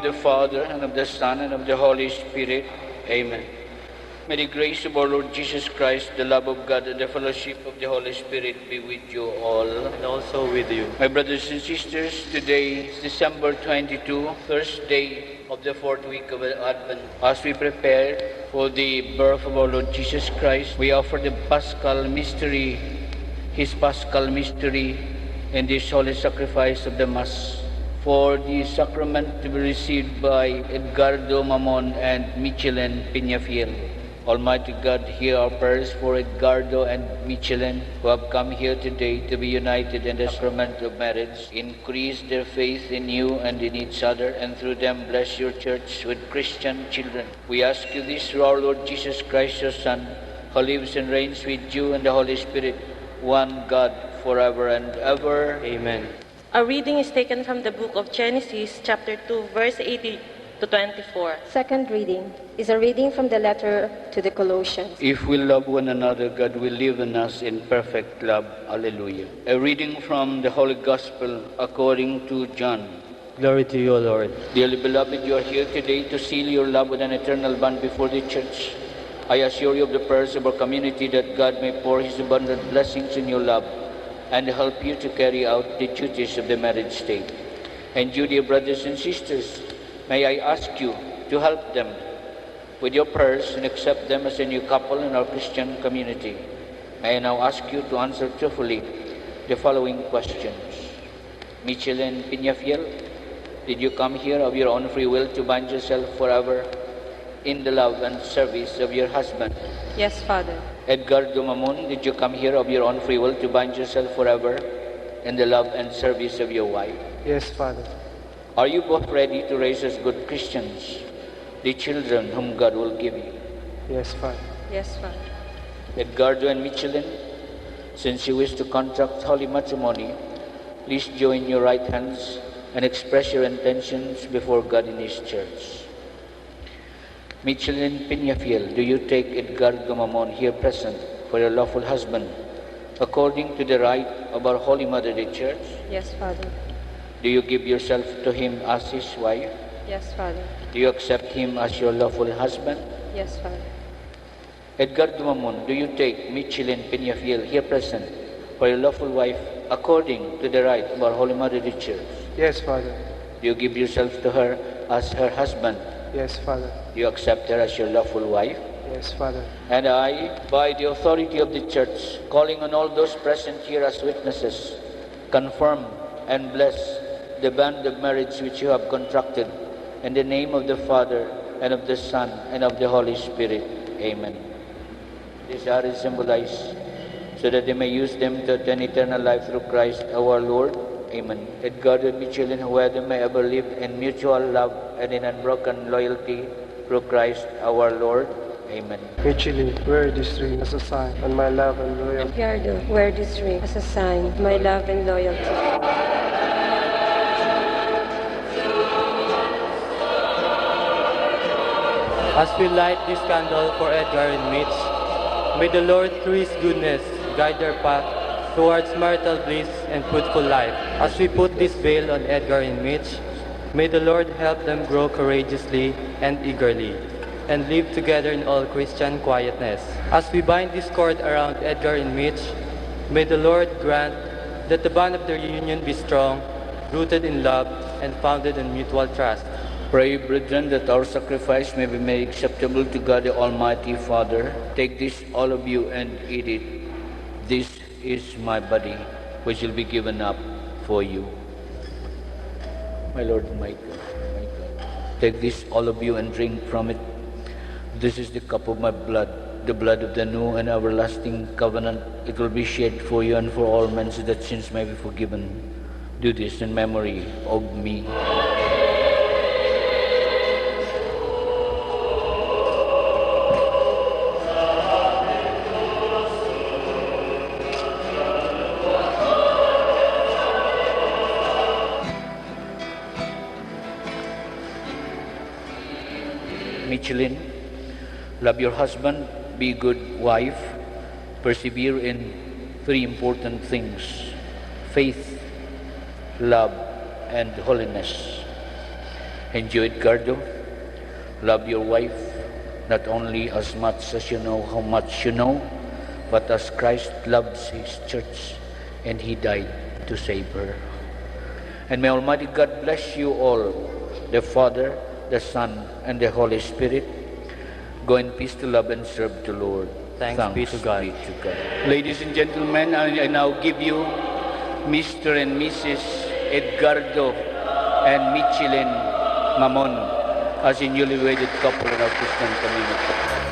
the Father, and of the Son, and of the Holy Spirit. Amen. May the grace of our Lord Jesus Christ, the love of God, and the fellowship of the Holy Spirit be with you all. And also with you. My brothers and sisters, today is December 22, first day of the fourth week of Advent. As we prepare for the birth of our Lord Jesus Christ, we offer the Paschal mystery, His Paschal mystery, and this holy sacrifice of the Mass. For the sacrament to be received by Edgardo Mamon and Michelin Peñafiel. Almighty God, hear our prayers for Edgardo and Michelin, who have come here today to be united in the sacrament of marriage. Increase their faith in you and in each other, and through them bless your church with Christian children. We ask you this through our Lord Jesus Christ, your Son, who lives and reigns with you and the Holy Spirit, one God, forever and ever. Amen. Our reading is taken from the book of Genesis, chapter 2, verse 18 to 24. Second reading is a reading from the letter to the Colossians. If we love one another, God will live in us in perfect love. Alleluia. A reading from the Holy Gospel according to John. Glory to you, O Lord. Dearly beloved, you are here today to seal your love with an eternal bond before the Church. I assure you of the prayers of our community that God may pour His abundant blessings in your love and help you to carry out the duties of the marriage state. And you, dear brothers and sisters, may I ask you to help them with your prayers and accept them as a new couple in our Christian community. May I now ask you to answer truthfully the following questions. Michelin Peñafiel, did you come here of your own free will to bind yourself forever in the love and service of your husband? Yes, Father. Edgardo Mamon, did you come here of your own free will to bind yourself forever in the love and service of your wife? Yes, Father. Are you both ready to raise as good Christians the children whom God will give you? Yes, Father. Yes, Father. Edgardo and Michelin, since you wish to contract holy matrimony, please join your right hands and express your intentions before God in His church. Michelin Peñafiel, do you take Edgardo Mamon here present for your lawful husband, according to the rite of our Holy Mother the Church? Yes, Father. Do you give yourself to him as his wife? Yes, Father. Do you accept him as your lawful husband? Yes, Father. Edgardo Mamon, do you take Michelin Peñafiel here present for your lawful wife, according to the rite of our Holy Mother the Church? Yes, Father. Do you give yourself to her as her husband? Yes, Father. Do you accept her as your lawful wife? Yes, Father. And I, by the authority of the Church, calling on all those present here as witnesses, confirm and bless the bond of marriage which you have contracted, in the name of the Father, and of the Son, and of the Holy Spirit. Amen. These are symbolized so that they may use them to attain eternal life through Christ our Lord. Amen. Edgardo and Michelin, whether may ever live in mutual love and in unbroken loyalty through Christ our Lord. Amen. Michelin, wear this ring as a sign of my love and loyalty. Edgardo, wear this ring as a sign of my love and loyalty. As we light this candle for Edgar and Mitch, may the Lord, through His goodness, guide their path towards marital bliss and fruitful life. As we put this veil on Edgar and Mitch, may the Lord help them grow courageously and eagerly, and live together in all Christian quietness. As we bind this cord around Edgar and Mitch, may the Lord grant that the bond of their union be strong, rooted in love, and founded on mutual trust. Pray, brethren, that our sacrifice may be made acceptable to God the Almighty Father. Take this, all of you, and eat it. This is my body, which will be given up for you. My Lord, my God, my God. Take this, all of you, and drink from it. This is the cup of my blood, the blood of the new and everlasting covenant. It will be shed for you and for all men, so that sins may be forgiven. Do this in memory of me. Michelin, love your husband, be a good wife, persevere in three important things: faith, love, and holiness. And you, Edgardo, love your wife not only as much as you know how much you know, but as Christ loves His church and He died to save her. And may Almighty God bless you all, the Father, the Son, and the Holy Spirit. Go in peace to love and serve the Lord. Thanks be to God. Ladies and gentlemen, I now give you Mr. and Mrs. Edgardo and Michelin Mamon as a newly wedded couple in our Christian community.